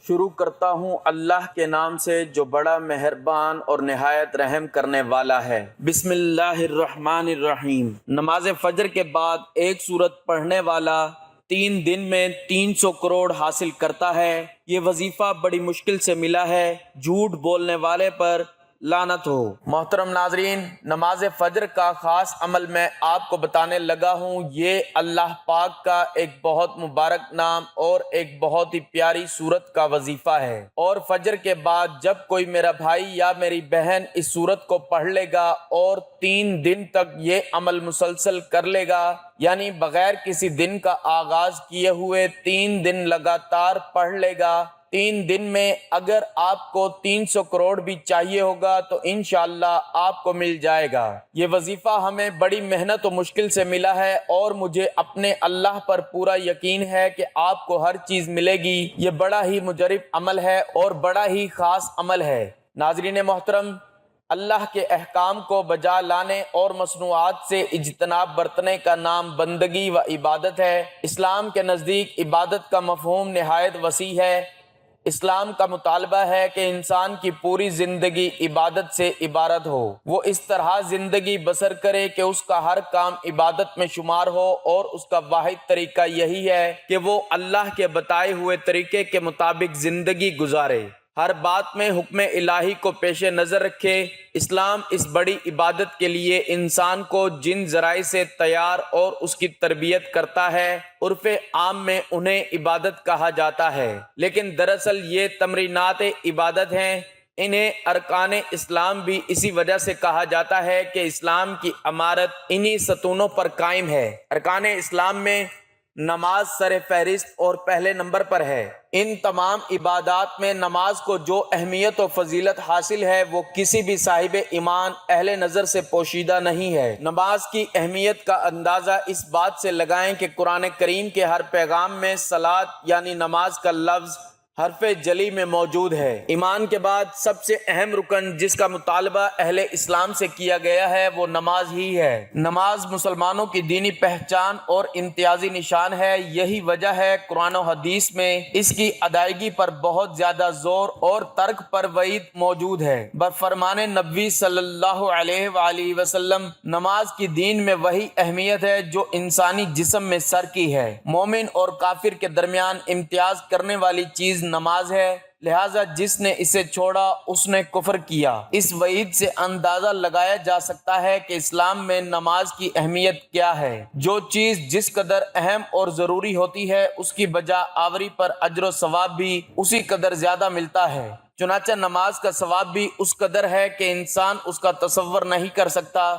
شروع کرتا ہوں اللہ کے نام سے جو بڑا مہربان اور نہایت رحم کرنے والا ہے۔ بسم اللہ الرحمن الرحیم۔ نماز فجر کے بعد ایک سورت پڑھنے والا 3 دن میں 300 کروڑ حاصل کرتا ہے۔ یہ وظیفہ بڑی مشکل سے ملا ہے، جھوٹ بولنے والے پر لعنت ہو۔ محترم ناظرین، نماز فجر کا خاص عمل میں آپ کو بتانے لگا ہوں۔ یہ اللہ پاک کا ایک بہت مبارک نام اور ایک بہت ہی پیاری سورت کا وظیفہ ہے، اور فجر کے بعد جب کوئی میرا بھائی یا میری بہن اس سورت کو پڑھ لے گا اور 3 دن تک یہ عمل مسلسل کر لے گا، یعنی بغیر کسی دن کا آغاز کیے ہوئے 3 دن لگاتار پڑھ لے گا، 3 دن میں اگر آپ کو 300 کروڑ بھی چاہیے ہوگا تو انشاءاللہ آپ کو مل جائے گا۔ یہ وظیفہ ہمیں بڑی محنت و مشکل سے ملا ہے، اور مجھے اپنے اللہ پر پورا یقین ہے کہ آپ کو ہر چیز ملے گی۔ یہ بڑا ہی مجرب عمل ہے اور بڑا ہی خاص عمل ہے۔ ناظرین محترم، اللہ کے احکام کو بجا لانے اور مصنوعات سے اجتناب برتنے کا نام بندگی و عبادت ہے۔ اسلام کے نزدیک عبادت کا مفہوم نہایت وسیع ہے۔ اسلام کا مطالبہ ہے کہ انسان کی پوری زندگی عبادت سے عبارت ہو۔ وہ اس طرح زندگی بسر کرے کہ اس کا ہر کام عبادت میں شمار ہو، اور اس کا واحد طریقہ یہی ہے کہ وہ اللہ کے بتائے ہوئے طریقے کے مطابق زندگی گزارے، ہر بات میں حکم الہی کو پیش نظر رکھے۔ اسلام اس بڑی عبادت کے لیے انسان کو جن ذرائع سے تیار اور اس کی تربیت کرتا ہے، عرف عام میں انہیں عبادت کہا جاتا ہے، لیکن دراصل یہ تمرینات عبادت ہیں۔ انہیں ارکان اسلام بھی اسی وجہ سے کہا جاتا ہے کہ اسلام کی عمارت انہی ستونوں پر قائم ہے۔ ارکان اسلام میں نماز سر فہرست اور پہلے نمبر پر ہے۔ ان تمام عبادات میں نماز کو جو اہمیت و فضیلت حاصل ہے وہ کسی بھی صاحب ایمان اہل نظر سے پوشیدہ نہیں ہے۔ نماز کی اہمیت کا اندازہ اس بات سے لگائیں کہ قرآن کریم کے ہر پیغام میں صلاۃ یعنی نماز کا لفظ حرف جلی میں موجود ہے۔ ایمان کے بعد سب سے اہم رکن جس کا مطالبہ اہل اسلام سے کیا گیا ہے وہ نماز ہی ہے۔ نماز مسلمانوں کی دینی پہچان اور امتیازی نشان ہے۔ یہی وجہ ہے قرآن و حدیث میں اس کی ادائیگی پر بہت زیادہ زور اور ترک پر وعید موجود ہے۔ بفرمان نبی صلی اللہ علیہ وآلہ وسلم، نماز کی دین میں وہی اہمیت ہے جو انسانی جسم میں سر کی ہے۔ مومن اور کافر کے درمیان امتیاز کرنے والی چیز نماز ہے، لہذا جس نے اسے چھوڑا اس نے کفر کیا۔ اس وعید سے اندازہ لگایا جا سکتا ہے کہ اسلام میں نماز کی اہمیت کیا ہے۔ جو چیز جس قدر اہم اور ضروری ہوتی ہے اس کی بجا آوری پر اجر و ثواب بھی اسی قدر زیادہ ملتا ہے۔ چنانچہ نماز کا ثواب بھی اس قدر ہے کہ انسان اس کا تصور نہیں کر سکتا۔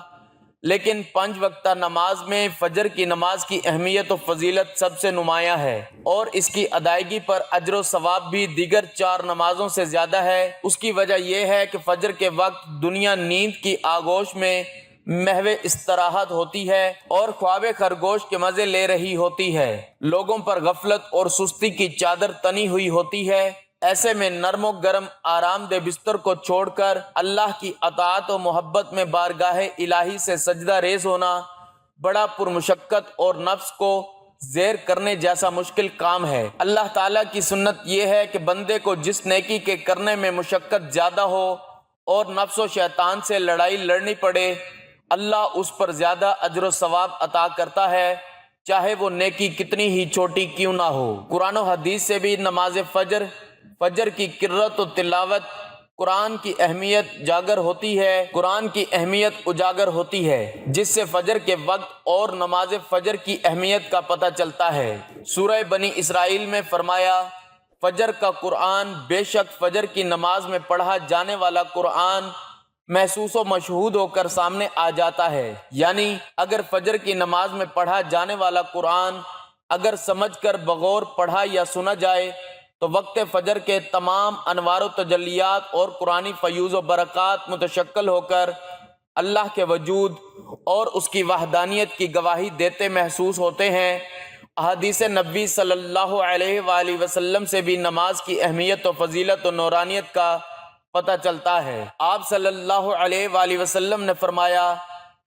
لیکن 5 وقتہ نماز میں فجر کی نماز کی اہمیت و فضیلت سب سے نمایاں ہے، اور اس کی ادائیگی پر اجر و ثواب بھی دیگر 4 نمازوں سے زیادہ ہے۔ اس کی وجہ یہ ہے کہ فجر کے وقت دنیا نیند کی آغوش میں محو استراحت ہوتی ہے اور خواب خرگوش کے مزے لے رہی ہوتی ہے۔ لوگوں پر غفلت اور سستی کی چادر تنی ہوئی ہوتی ہے۔ ایسے میں نرم و گرم آرام دہ بستر کو چھوڑ کر اللہ کی اطاعت و محبت میں بارگاہ الہی سے سجدہ ریز ہونا بڑا پرمشقت اور نفس کو زیر کرنے جیسا مشکل کام ہے۔ اللہ تعالیٰ کی سنت یہ ہے کہ بندے کو جس نیکی کے کرنے میں مشقت زیادہ ہو اور نفس و شیطان سے لڑائی لڑنی پڑے، اللہ اس پر زیادہ اجر و ثواب عطا کرتا ہے، چاہے وہ نیکی کتنی ہی چھوٹی کیوں نہ ہو۔ قرآن و حدیث سے بھی نماز فجر کی قرۃ و تلاوت قرآن کی اہمیت اجاگر ہوتی ہے، جس سے فجر کے وقت اور نماز فجر کی اہمیت کا پتہ چلتا ہے۔ سورہ بنی اسرائیل میں فرمایا، فجر کا قرآن، بے شک فجر کی نماز میں پڑھا جانے والا قرآن محسوس و مشہود ہو کر سامنے آ جاتا ہے۔ یعنی اگر فجر کی نماز میں پڑھا جانے والا قرآن اگر سمجھ کر بغور پڑھا یا سنا جائے تو وقت فجر کے تمام انوار و تجلیات اور قرآنی فیوز و برکات متشکل ہو کر اللہ کے وجود اور اس کی وحدانیت کی گواہی دیتے محسوس ہوتے ہیں۔ احادیث نبی صلی اللہ علیہ وآلہ وسلم سے بھی نماز کی اہمیت و فضیلت و نورانیت کا پتہ چلتا ہے۔ آپ صلی اللہ علیہ وآلہ وسلم نے فرمایا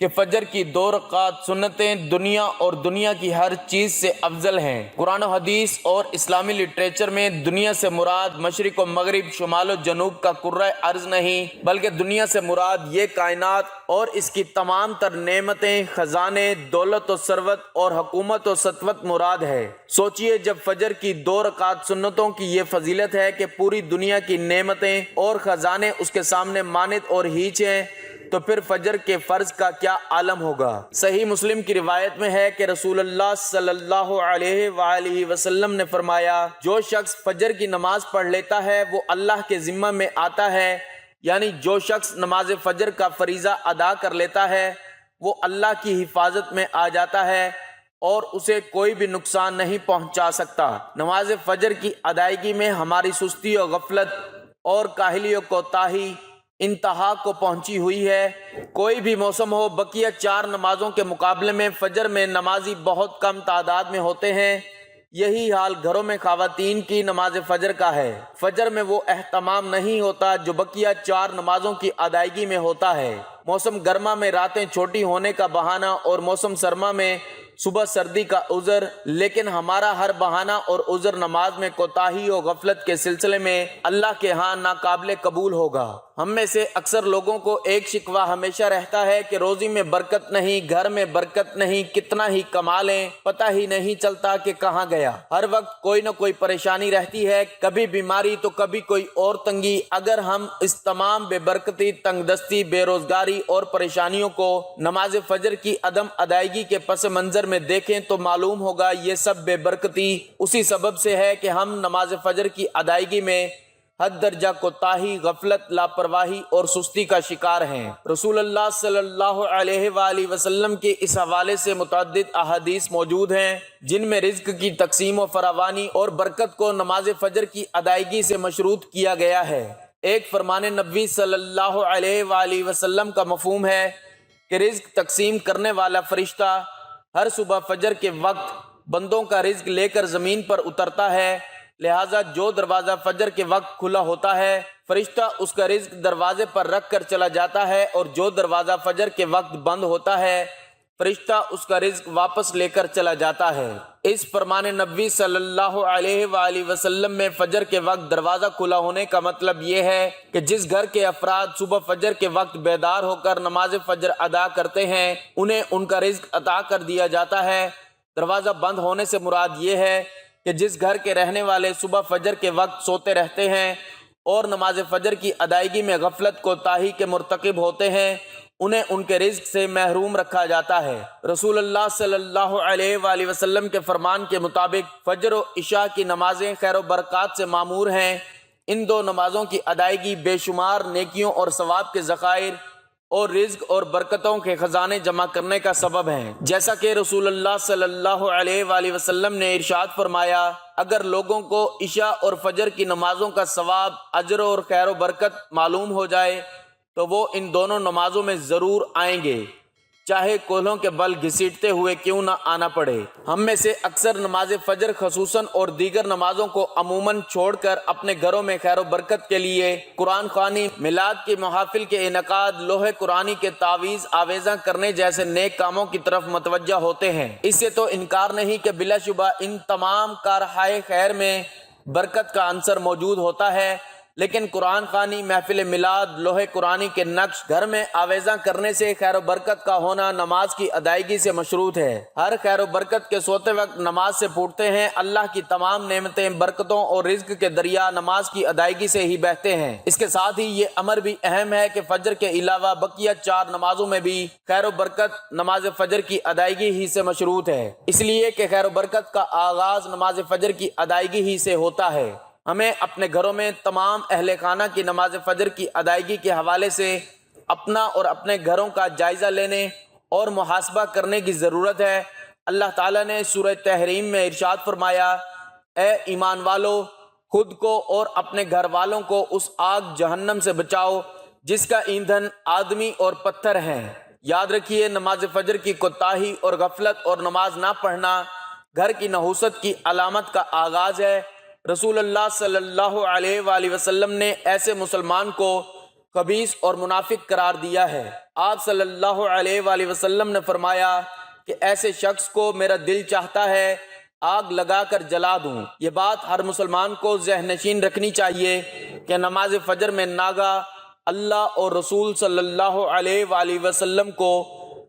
کہ فجر کی 2 رکعات سنتیں دنیا اور دنیا کی ہر چیز سے افضل ہیں۔ قرآن و حدیث اور اسلامی لٹریچر میں دنیا سے مراد مشرق و مغرب، شمال و جنوب کا کرۂ ارض نہیں، بلکہ دنیا سے مراد یہ کائنات اور اس کی تمام تر نعمتیں، خزانے، دولت و ثروت اور حکومت و سطوت مراد ہے۔ سوچئے جب فجر کی 2 رکعات سنتوں کی یہ فضیلت ہے کہ پوری دنیا کی نعمتیں اور خزانے اس کے سامنے مانند اور ہیچ ہیں، تو پھر فجر کے فرض کا کیا عالم ہوگا۔ صحیح مسلم کی روایت میں ہے کہ رسول اللہ صلی اللہ علیہ وآلہ وسلم نے فرمایا، جو شخص فجر کی نماز پڑھ لیتا ہے وہ اللہ کے ذمہ میں آتا ہے، یعنی جو شخص نماز فجر کا فریضہ ادا کر لیتا ہے وہ اللہ کی حفاظت میں آ جاتا ہے اور اسے کوئی بھی نقصان نہیں پہنچا سکتا۔ نماز فجر کی ادائیگی میں ہماری سستی و غفلت اور کاہلی و کوتاہی انتہا کو پہنچی ہوئی ہے۔ کوئی بھی موسم ہو، بقیہ 4 نمازوں کے مقابلے میں فجر میں نمازی بہت کم تعداد میں ہوتے ہیں۔ یہی حال گھروں میں خواتین کی نماز فجر کا ہے۔ فجر میں وہ اہتمام نہیں ہوتا جو بقیہ 4 نمازوں کی ادائیگی میں ہوتا ہے۔ موسم گرما میں راتیں چھوٹی ہونے کا بہانہ اور موسم سرما میں صبح سردی کا عذر، لیکن ہمارا ہر بہانہ اور عذر نماز میں کوتاہی و غفلت کے سلسلے میں اللہ کے ہاں ناقابل قبول ہوگا۔ ہم میں سے اکثر لوگوں کو ایک شکوہ ہمیشہ رہتا ہے کہ روزی میں برکت نہیں، گھر میں برکت نہیں، کتنا ہی کما لیں پتہ ہی نہیں چلتا کہ کہاں گیا۔ ہر وقت کوئی نہ کوئی پریشانی رہتی ہے، کبھی بیماری تو کبھی کوئی اور تنگی۔ اگر ہم اس تمام بے برکتی، تنگ دستی، بے روزگاری اور پریشانیوں کو نماز فجر کی عدم ادائیگی کے پس منظر میں دیکھیں تو معلوم ہوگا یہ سب بے برکتی اسی سبب سے ہے کہ ہم نماز فجر کی ادائیگی میں حد درجہ کوتاہی، غفلت، لاپرواہی اور سستی کا شکار ہیں۔ رسول اللہ صلی اللہ علیہ وآلہ وسلم کے اس حوالے سے متعدد احادیث موجود ہیں جن میں رزق کی تقسیم و فراوانی اور برکت کو نماز فجر کی ادائیگی سے مشروط کیا گیا ہے۔ ایک فرمان نبوی صلی اللہ علیہ وآلہ وسلم کا مفہوم ہے کہ رزق تقسیم کرنے والا فرشتہ ہر صبح فجر کے وقت بندوں کا رزق لے کر زمین پر اترتا ہے، لہٰذا جو دروازہ فجر کے وقت کھلا ہوتا ہے فرشتہ اس کا رزق دروازے پر رکھ کر چلا جاتا ہے، اور جو دروازہ فجر کے وقت بند ہوتا ہے فرشتہ اس کا رزق واپس لے کر چلا جاتا ہے۔ اس فرمان نبوی صلی اللہ علیہ وآلہ وسلم میں فجر کے وقت دروازہ کھلا ہونے کا مطلب یہ ہے کہ جس گھر کے افراد صبح فجر کے وقت بیدار ہو کر نماز فجر ادا کرتے ہیں انہیں ان کا رزق عطا کر دیا جاتا ہے۔ دروازہ بند ہونے سے مراد یہ ہے کہ جس گھر کے رہنے والے صبح فجر کے وقت سوتے رہتے ہیں اور نماز فجر کی ادائیگی میں غفلت کوتاہی کے مرتکب ہوتے ہیں انہیں ان کے رزق سے محروم رکھا جاتا ہے۔ رسول اللہ صلی اللہ علیہ وآلہ وسلم کے فرمان کے مطابق فجر و عشاء کی نمازیں خیر و برکات سے معمور ہیں۔ ان 2 نمازوں کی ادائیگی بے شمار نیکیوں اور ثواب کے ذخائر اور رزق اور برکتوں کے خزانے جمع کرنے کا سبب ہیں، جیسا کہ رسول اللہ صلی اللہ علیہ وآلہ وسلم نے ارشاد فرمایا، اگر لوگوں کو عشاء اور فجر کی نمازوں کا ثواب، اجر اور خیر و برکت معلوم ہو جائے تو وہ ان دونوں نمازوں میں ضرور آئیں گے، چاہے کوہلوں کے بل گھسیٹتے ہوئے کیوں نہ آنا پڑے۔ ہم میں سے اکثر نماز فجر خصوصاً اور دیگر نمازوں کو عموماً چھوڑ کر اپنے گھروں میں خیر و برکت کے لیے قرآن خوانی، میلاد کی محافل کے انعقاد، لوح قرآنی کے تعویذ آویزاں کرنے جیسے نیک کاموں کی طرف متوجہ ہوتے ہیں۔ اس سے تو انکار نہیں کہ بلا شبہ ان تمام کارہائے خیر میں برکت کا عنصر موجود ہوتا ہے، لیکن قرآن خوانی، محفل میلاد، لوح قرآنی کے نقش، گھر میں آویزاں کرنے سے خیر و برکت کا ہونا نماز کی ادائیگی سے مشروط ہے۔ ہر خیر و برکت کے سوتے وقت نماز سے پھوٹتے ہیں۔ اللہ کی تمام نعمتیں، برکتوں اور رزق کے دریا نماز کی ادائیگی سے ہی بہتے ہیں۔ اس کے ساتھ ہی یہ امر بھی اہم ہے کہ فجر کے علاوہ بقیہ 4 نمازوں میں بھی خیر و برکت نماز فجر کی ادائیگی ہی سے مشروط ہے، اس لیے کہ خیر و برکت کا آغاز نماز فجر کی ادائیگی ہی سے ہوتا ہے۔ ہمیں اپنے گھروں میں تمام اہل خانہ کی نماز فجر کی ادائیگی کے حوالے سے اپنا اور اپنے گھروں کا جائزہ لینے اور محاسبہ کرنے کی ضرورت ہے۔ اللہ تعالیٰ نے سورہ تحریم میں ارشاد فرمایا، اے ایمان والو، خود کو اور اپنے گھر والوں کو اس آگ جہنم سے بچاؤ جس کا ایندھن آدمی اور پتھر ہیں۔ یاد رکھیے، نماز فجر کی کوتاہی اور غفلت اور نماز نہ پڑھنا گھر کی نحوست کی علامت کا آغاز ہے۔ رسول اللہ صلی اللہ علیہ وآلہ وسلم نے ایسے مسلمان کو خبیث اور منافق قرار دیا ہے۔ آپ صلی اللہ علیہ وآلہ وسلم نے فرمایا کہ ایسے شخص کو میرا دل چاہتا ہے آگ لگا کر جلا دوں۔ یہ بات ہر مسلمان کو ذہن نشین رکھنی چاہیے کہ نماز فجر میں ناگا اللہ اور رسول صلی اللہ علیہ وآلہ وسلم کو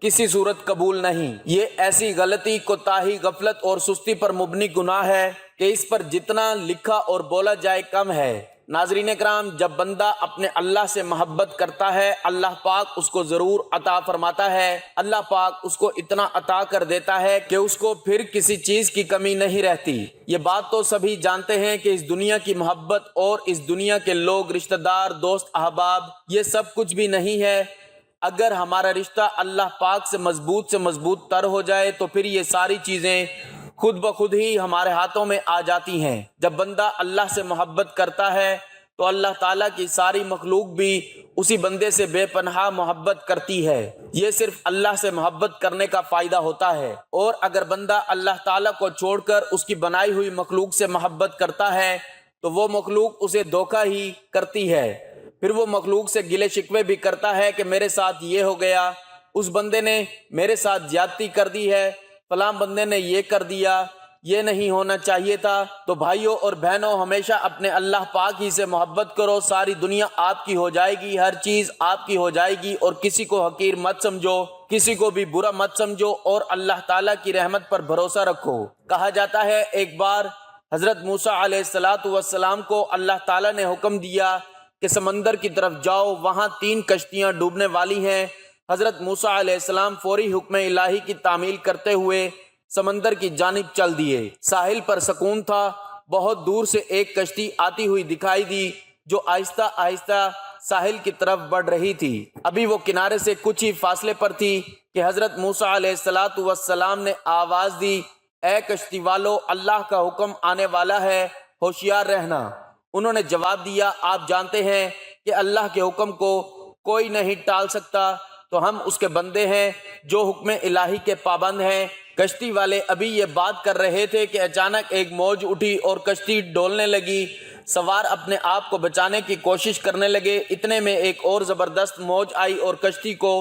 کسی صورت قبول نہیں۔ یہ ایسی غلطی، کوتاہی، غفلت اور سستی پر مبنی گناہ ہے کہ اس پر جتنا لکھا اور بولا جائے کم ہے۔ ناظرین کرام، جب بندہ اپنے اللہ سے محبت کرتا ہے، اللہ پاک اس کو ضرور عطا فرماتا ہے۔ اللہ پاک اس کو اتنا عطا کر دیتا ہے کہ اس کو پھر کسی چیز کی کمی نہیں رہتی۔ یہ بات تو سبھی جانتے ہیں کہ اس دنیا کی محبت اور اس دنیا کے لوگ، رشتہ دار، دوست، احباب، یہ سب کچھ بھی نہیں ہے۔ اگر ہمارا رشتہ اللہ پاک سے مضبوط تر ہو جائے تو پھر یہ ساری چیزیں خود بخود ہی ہمارے ہاتھوں میں آ جاتی ہیں۔ جب بندہ اللہ سے محبت کرتا ہے تو اللہ تعالیٰ کی ساری مخلوق بھی اسی بندے سے بے پناہ محبت کرتی ہے۔ یہ صرف اللہ سے محبت کرنے کا فائدہ ہوتا ہے، اور اگر بندہ اللہ تعالیٰ کو چھوڑ کر اس کی بنائی ہوئی مخلوق سے محبت کرتا ہے تو وہ مخلوق اسے دھوکہ ہی کرتی ہے۔ پھر وہ مخلوق سے گلے شکوے بھی کرتا ہے کہ میرے ساتھ یہ ہو گیا، اس بندے نے میرے ساتھ زیادتی کر دی ہے، فلاں بندے نے یہ کر دیا، یہ نہیں ہونا چاہیے تھا۔ تو بھائیوں اور بہنوں، ہمیشہ اپنے اللہ پاک ہی سے محبت کرو۔ ساری دنیا آپ کی ہو جائے گی، ہر چیز آپ کی ہو جائے گی، اور کسی کو حقیر مت سمجھو، کسی کو بھی برا مت سمجھو، اور اللہ تعالیٰ کی رحمت پر بھروسہ رکھو۔ کہا جاتا ہے ایک بار حضرت موسیٰ علیہ السلام کو اللہ تعالیٰ نے حکم دیا کہ سمندر کی طرف جاؤ، وہاں 3 کشتیاں ڈوبنے والی ہیں۔ حضرت موسیٰ علیہ السلام فوری حکم الہی کی تعمیل کرتے ہوئے سمندر کی جانب چل دیے۔ ساحل پر سکون تھا۔ بہت دور سے ایک کشتی آتی ہوئی دکھائی دی جو آہستہ آہستہ ساحل کی طرف بڑھ رہی تھی۔ ابھی وہ کنارے سے کچھ ہی فاصلے پر تھی کہ حضرت موسیٰ علیہ السلام نے آواز دی، اے کشتی والو، اللہ کا حکم آنے والا ہے، ہوشیار رہنا۔ انہوں نے جواب دیا، آپ جانتے ہیں کہ اللہ کے حکم کو کوئی نہیں ٹال سکتا، تو ہم اس کے بندے ہیں جو حکم الہی کے پابند ہیں۔ کشتی والے ابھی یہ بات کر رہے تھے کہ اچانک ایک موج اٹھی اور کشتی ڈولنے لگی۔ سوار اپنے آپ کو بچانے کی کوشش کرنے لگے۔ اتنے میں ایک اور زبردست موج آئی اور کشتی کو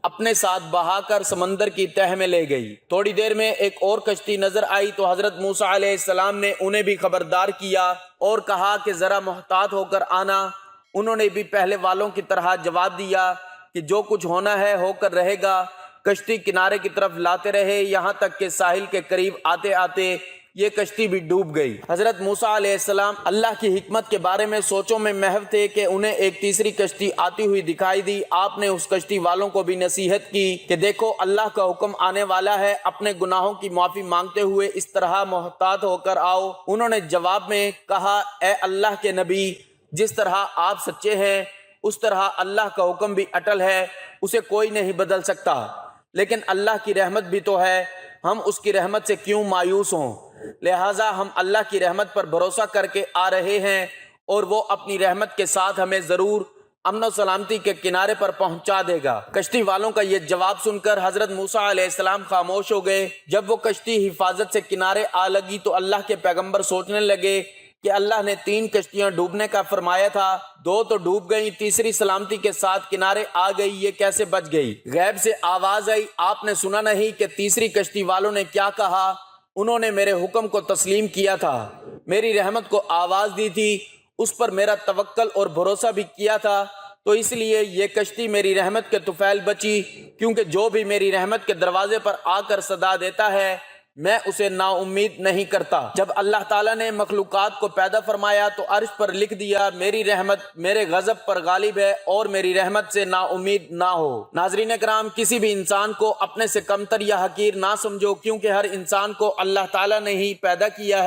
اپنے ساتھ بہا کر سمندر کی تہہ میں لے گئی۔ تھوڑی دیر میں ایک اور کشتی نظر آئی تو حضرت موسیٰ علیہ السلام نے انہیں بھی خبردار کیا اور کہا کہ ذرا محتاط ہو کر آنا۔ انہوں نے بھی پہلے والوں کی طرح جواب دیا کہ جو کچھ ہونا ہے ہو کر رہے گا۔ کشتی کنارے کی طرف لاتے رہے، یہاں تک کہ ساحل کے قریب آتے آتے یہ کشتی بھی ڈوب گئی۔ حضرت موسیٰ علیہ السلام اللہ کی حکمت کے بارے میں سوچوں میں محو تھے کہ انہیں ایک تیسری کشتی آتی ہوئی دکھائی دی۔ آپ نے اس کشتی والوں کو بھی نصیحت کی کہ دیکھو اللہ کا حکم آنے والا ہے، اپنے گناہوں کی معافی مانگتے ہوئے اس طرح محتاط ہو کر آؤ۔ انہوں نے جواب میں کہا، اے اللہ کے نبی، جس طرح آپ سچے ہیں اس طرح اللہ کا حکم بھی اٹل ہے، اسے کوئی نہیں بدل سکتا۔ لیکن اللہ کی رحمت بھی تو ہے، ہم اس کی رحمت سے کیوں مایوس ہوں؟ لہٰذا ہم اللہ کی رحمت پر بھروسہ کر کے آ رہے ہیں، اور وہ اپنی رحمت کے ساتھ ہمیں ضرور امن و سلامتی کے کنارے پر پہنچا دے گا۔ کشتی والوں کا یہ جواب سن کر حضرت موسیٰ علیہ السلام خاموش ہو گئے۔ جب وہ کشتی حفاظت سے کنارے آ لگی تو اللہ کے پیغمبر سوچنے لگے کہ اللہ نے 3 کشتیاں ڈوبنے کا فرمایا تھا، 2 تو ڈوب گئیں، تیسری سلامتی کے ساتھ کنارے آ گئی، یہ کیسے بچ گئی؟ غیب سے آواز آئی، آپ نے سنا نہیں کہ تیسری کشتی والوں نے کیا کہا؟ انہوں نے میرے حکم کو تسلیم کیا تھا، میری رحمت کو آواز دی تھی، اس پر میرا توکل اور بھروسہ بھی کیا تھا، تو اس لیے یہ کشتی میری رحمت کے طفیل بچی، کیونکہ جو بھی میری رحمت کے دروازے پر آ کر صدا دیتا ہے میں اسے نا امید نہیں کرتا۔ جب اللہ تعالیٰ نے مخلوقات کو پیدا فرمایا تو عرش پر لکھ دیا، میری رحمت میرے غضب پر غالب ہے اور میری رحمت سے نا امید نہ ہو۔ ناظرین کرام، کسی بھی انسان کو اپنے سے کمتر یا حقیر نہ سمجھو، کیونکہ ہر انسان کو اللہ تعالیٰ نے ہی پیدا کیا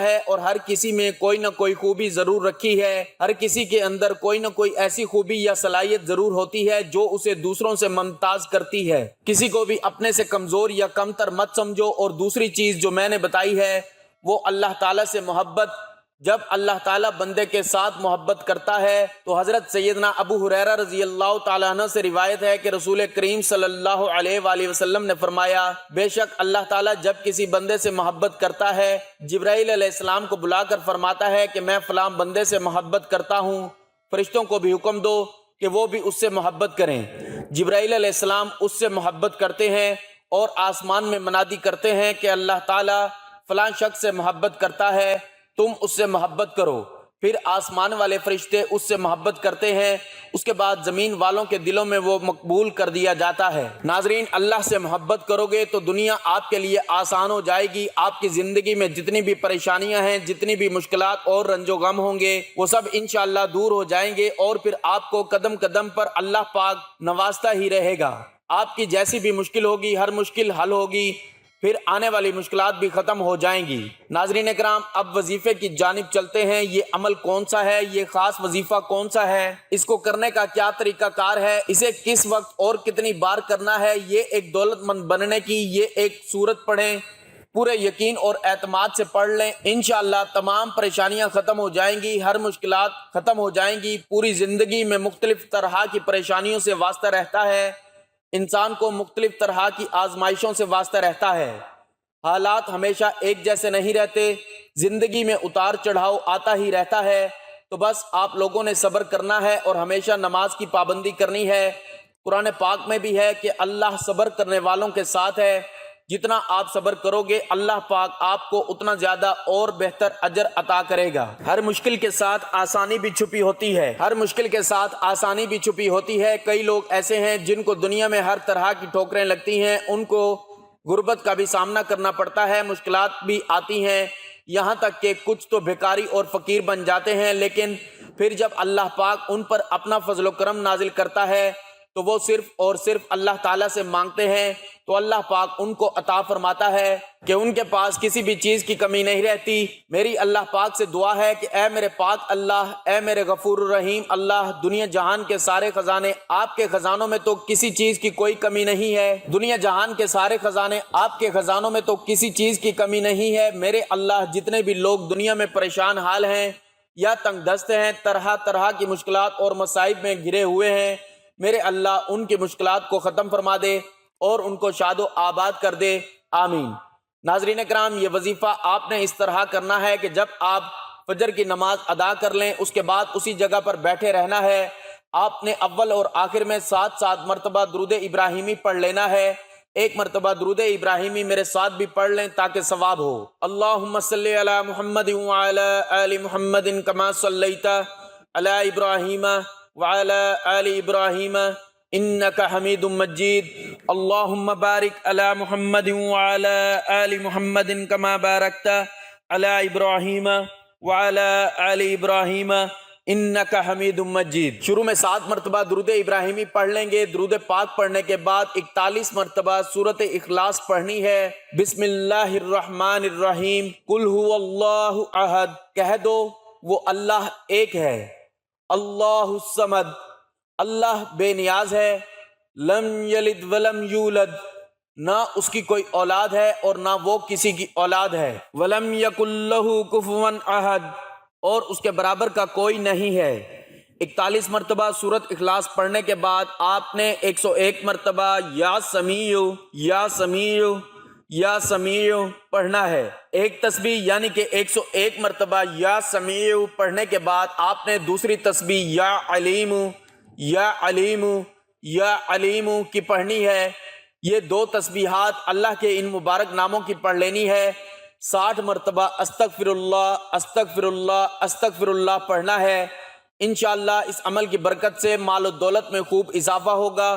ہے، اور ہر کسی میں کوئی نہ کوئی خوبی ضرور رکھی ہے۔ ہر کسی کے اندر کوئی نہ کوئی ایسی خوبی یا صلاحیت ضرور ہوتی ہے جو اسے دوسروں سے ممتاز کرتی ہے۔ کسی کو بھی اپنے سے کمزور یا کمتر مت سمجھو، اور دوسری چیز جو میں نے بتائی ہے وہ اللہ تعالیٰ سے محبت، جب اللہ تعالیٰ بندے کے ساتھ محبت کرتا ہے تو حضرت سیدنا ابو ہریرہ رضی اللہ تعالیٰ عنہ سے روایت ہے کہ رسول کریم صلی اللہ علیہ وآلہ وسلم نے فرمایا، بے شک اللہ تعالیٰ جب کسی بندے سے محبت کرتا ہے، جبرائیل علیہ السلام کو بلا کر فرماتا ہے کہ میں فلاں بندے سے محبت کرتا ہوں، فرشتوں کو بھی حکم دو کہ وہ بھی اس سے محبت کریں۔ جبرائیل علیہ السلام اس سے محبت کرتے ہیں اور آسمان میں منادی کرتے ہیں کہ اللہ تعالیٰ فلاں شخص سے محبت کرتا ہے، تم اس سے محبت کرو۔ پھر آسمان والے فرشتے اس سے محبت کرتے ہیں، اس کے بعد زمین والوں کے دلوں میں وہ مقبول کر دیا جاتا ہے۔ ناظرین، اللہ سے محبت کرو گے تو دنیا آپ کے لیے آسان ہو جائے گی۔ آپ کی زندگی میں جتنی بھی پریشانیاں ہیں، جتنی بھی مشکلات اور رنج و غم ہوں گے، وہ سب انشاءاللہ دور ہو جائیں گے، اور پھر آپ کو قدم قدم پر اللہ پاک نوازتا ہی رہے گا۔ آپ کی جیسی بھی مشکل ہوگی، ہر مشکل حل ہوگی، پھر آنے والی مشکلات بھی ختم ہو جائیں گی۔ ناظرین اکرام، اب وظیفے کی جانب چلتے ہیں۔ یہ عمل کون سا ہے؟ یہ خاص وظیفہ کون سا ہے؟ اس کو کرنے کا کیا طریقہ کار ہے؟ اسے کس وقت اور کتنی بار کرنا ہے؟ یہ ایک دولت مند بننے کی یہ ایک سورت پڑھیں، پورے یقین اور اعتماد سے پڑھ لیں، انشاءاللہ تمام پریشانیاں ختم ہو جائیں گی، ہر مشکلات ختم ہو جائیں گی۔ پوری زندگی میں مختلف طرح کی پریشانیوں سے واسطہ رہتا ہے، انسان کو مختلف طرح کی آزمائشوں سے واسطہ رہتا ہے۔ حالات ہمیشہ ایک جیسے نہیں رہتے، زندگی میں اتار چڑھاؤ آتا ہی رہتا ہے، تو بس آپ لوگوں نے صبر کرنا ہے اور ہمیشہ نماز کی پابندی کرنی ہے۔ قرآن پاک میں بھی ہے کہ اللہ صبر کرنے والوں کے ساتھ ہے۔ جتنا آپ صبر کرو گے، اللہ پاک آپ کو اتنا زیادہ اور بہتر اجر عطا کرے گا۔ ہر مشکل کے ساتھ آسانی بھی چھپی ہوتی ہے، ہر مشکل کے ساتھ آسانی بھی چھپی ہوتی ہے۔ کئی لوگ ایسے ہیں جن کو دنیا میں ہر طرح کی ٹھوکریں لگتی ہیں، ان کو غربت کا بھی سامنا کرنا پڑتا ہے، مشکلات بھی آتی ہیں، یہاں تک کہ کچھ تو بھکاری اور فقیر بن جاتے ہیں، لیکن پھر جب اللہ پاک ان پر اپنا فضل و کرم نازل کرتا ہے تو وہ صرف اور صرف اللہ تعالیٰ سے مانگتے ہیں، تو اللہ پاک ان کو عطا فرماتا ہے کہ ان کے پاس کسی بھی چیز کی کمی نہیں رہتی۔ میری اللہ پاک سے دعا ہے کہ اے میرے پاک اللہ، اے میرے غفور الرحیم اللہ، دنیا جہان کے سارے خزانے آپ کے خزانوں میں تو کسی چیز کی کوئی کمی نہیں ہے، دنیا جہان کے سارے خزانے آپ کے خزانوں میں تو کسی چیز کی کمی نہیں ہے۔ میرے اللہ، جتنے بھی لوگ دنیا میں پریشان حال ہیں یا تنگ دست ہیں، طرح طرح کی مشکلات اور مصائب میں گھرے ہوئے ہیں، میرے اللہ ان کی مشکلات کو ختم فرما دے اور ان کو شاد و آباد کر دے، آمین۔ ناظرین اکرام، یہ وظیفہ آپ نے اس طرح کرنا ہے کہ جب آپ فجر کی نماز ادا کر لیں، اس کے بعد اسی جگہ پر بیٹھے رہنا ہے۔ آپ نے اول اور آخر میں 7 مرتبہ درود ابراہیمی پڑھ لینا ہے۔ ایک مرتبہ درود ابراہیمی میرے ساتھ بھی پڑھ لیں تاکہ ثواب ہو۔ اللہم صلی علی محمد وعلی آل محمد کما صلیت علی ابراہیم وعلی آل ابراہیم انک حمید مجید۔ اللہم بارک علی محمد وعلی آل محمد کما بارکت علی ابراہیم وعلی آل ابراہیم انک حمید مجید۔ شروع میں 7 مرتبہ درود ابراہیمی پڑھ لیں گے۔ درود پاک پڑھنے کے بعد 41 مرتبہ سورۃ اخلاص پڑھنی ہے۔ بسم اللہ الرحمن الرحیم، قل هو اللہ احد، کہہ دو وہ اللہ ایک ہے، اللہ الصمد، اللہ بے نیاز ہے، لم یلد ولم یولد، نہ اس کی کوئی اولاد ہے اور نہ وہ کسی کی اولاد ہے، ولم یکن لہ کفوا احد، اور اس کے برابر کا کوئی نہیں ہے۔ 41 مرتبہ سورۃ اخلاص پڑھنے کے بعد آپ نے 101 مرتبہ یا سمیع یا سمیع یا سمیع پڑھنا ہے۔ ایک تسبیح یعنی کہ 101 مرتبہ یا سمیع پڑھنے کے بعد آپ نے دوسری تسبیح یا علیم یا علیم یا علیم کی پڑھنی ہے۔ یہ 2 تسبیحات اللہ کے ان مبارک ناموں کی پڑھ لینی ہے۔ 60 مرتبہ استغفر اللہ استغفر اللہ استغفر اللہ پڑھنا ہے۔ انشاءاللہ اس عمل کی برکت سے مال و دولت میں خوب اضافہ ہوگا،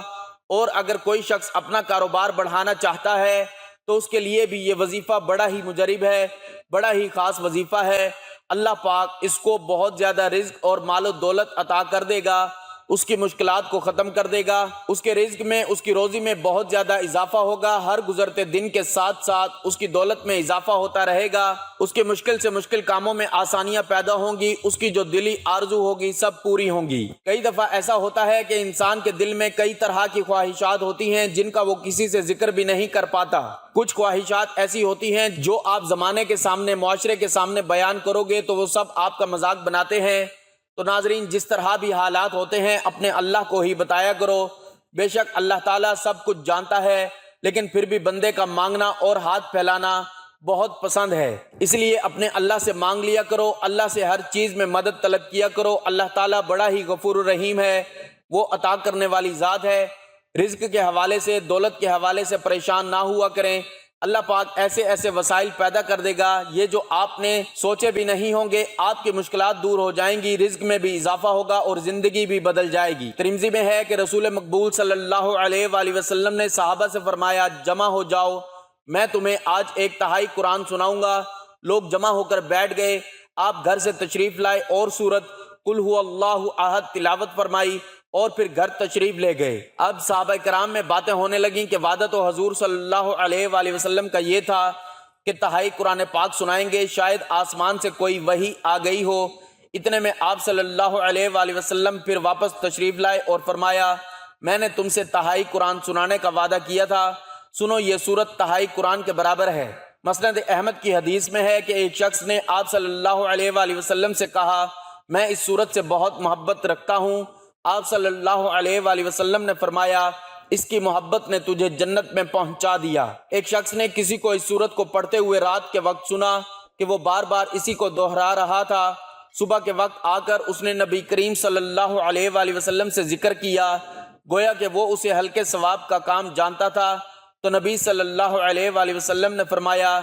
اور اگر کوئی شخص اپنا کاروبار بڑھانا چاہتا ہے تو اس کے لیے بھی یہ وظیفہ بڑا ہی مجرب ہے، بڑا ہی خاص وظیفہ ہے۔ اللہ پاک اس کو بہت زیادہ رزق اور مال و دولت عطا کر دے گا، اس کی مشکلات کو ختم کر دے گا، اس کے رزق میں، اس کی روزی میں بہت زیادہ اضافہ ہوگا، ہر گزرتے دن کے ساتھ ساتھ اس کی دولت میں اضافہ ہوتا رہے گا، اس کے مشکل سے مشکل کاموں میں آسانیاں پیدا ہوں گی، اس کی جو دلی آرزو ہوگی سب پوری ہوں گی۔ کئی دفعہ ایسا ہوتا ہے کہ انسان کے دل میں کئی طرح کی خواہشات ہوتی ہیں جن کا وہ کسی سے ذکر بھی نہیں کر پاتا۔ کچھ خواہشات ایسی ہوتی ہیں جو آپ زمانے کے سامنے، معاشرے کے سامنے بیان کرو گے تو وہ سب آپ کا مذاق بناتے ہیں۔ تو ناظرین، جس طرح بھی حالات ہوتے ہیں اپنے اللہ کو ہی بتایا کرو۔ بے شک اللہ تعالیٰ سب کچھ جانتا ہے، لیکن پھر بھی بندے کا مانگنا اور ہاتھ پھیلانا بہت پسند ہے، اس لیے اپنے اللہ سے مانگ لیا کرو، اللہ سے ہر چیز میں مدد طلب کیا کرو۔ اللہ تعالیٰ بڑا ہی غفور الرحیم ہے، وہ عطا کرنے والی ذات ہے۔ رزق کے حوالے سے، دولت کے حوالے سے پریشان نہ ہوا کریں، اللہ پاک ایسے ایسے وسائل پیدا کر دے گا، یہ جو آپ نے سوچے بھی نہیں ہوں گے، آپ کی مشکلات دور ہو جائیں گی، رزق میں بھی اضافہ ہوگا اور زندگی بھی بدل جائے گی۔ ترمذی میں ہے کہ رسول مقبول صلی اللہ علیہ وآلہ وسلم نے صحابہ سے فرمایا، جمع ہو جاؤ، میں تمہیں آج 1/3 قرآن سناؤں گا۔ لوگ جمع ہو کر بیٹھ گئے، آپ گھر سے تشریف لائے اور سورت قل هو اللہ احد تلاوت فرمائی اور پھر گھر تشریف لے گئے۔ اب صحابہ کرام میں باتیں ہونے لگیں کہ وعدہ تو حضور صلی اللہ علیہ وآلہ وسلم کا یہ تھا کہ تہائی قرآن پاک سنائیں گے، شاید آسمان سے کوئی وحی آ گئی ہو۔ اتنے میں آپ صلی اللہ علیہ وآلہ وسلم پھر واپس تشریف لائے اور فرمایا، میں نے تم سے تہائی قرآن سنانے کا وعدہ کیا تھا، سنو یہ سورت تہائی قرآن کے برابر ہے۔ مسند احمد کی حدیث میں ہے کہ ایک شخص نے آپ صلی اللہ علیہ وآلہ وسلم سے کہا، میں اس سورت سے بہت محبت رکھتا ہوں۔ آپ صلی اللہ علیہ وآلہ وسلم نے فرمایا، اس کی محبت نے تجھے جنت میں پہنچا دیا۔ ایک شخص نے کسی کو اس سورت کو پڑھتے ہوئے رات کے وقت سنا کہ وہ بار بار اسی کو دہرا رہا تھا۔ صبح کے وقت آ کر اس نے نبی کریم صلی اللہ علیہ وآلہ وسلم سے ذکر کیا، گویا کہ وہ اسے ہلکے ثواب کا کام جانتا تھا۔ تو نبی صلی اللہ علیہ وآلہ وسلم نے فرمایا،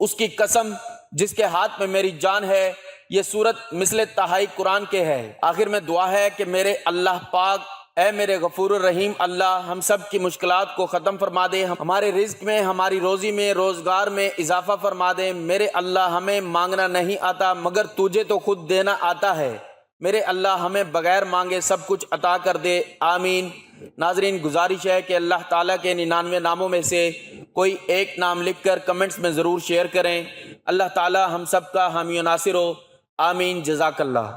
اس کی قسم جس کے ہاتھ میں میری جان ہے، یہ سورت مثل تہائی قرآن کے ہے۔ آخر میں دعا ہے کہ میرے اللہ پاک، اے میرے غفور الرحیم اللہ، ہم سب کی مشکلات کو ختم فرما دے، ہمارے رزق میں، ہماری روزی میں، روزگار میں اضافہ فرما دے۔ میرے اللہ، ہمیں مانگنا نہیں آتا مگر تجھے تو خود دینا آتا ہے، میرے اللہ ہمیں بغیر مانگے سب کچھ عطا کر دے، آمین۔ ناظرین، گزارش ہے کہ اللہ تعالیٰ کے 99 ناموں میں سے کوئی ایک نام لکھ کر کمنٹس میں ضرور شیئر کریں۔ اللہ تعالیٰ ہم سب کا حامی و ناصر ہو، آمین، جزاک اللہ۔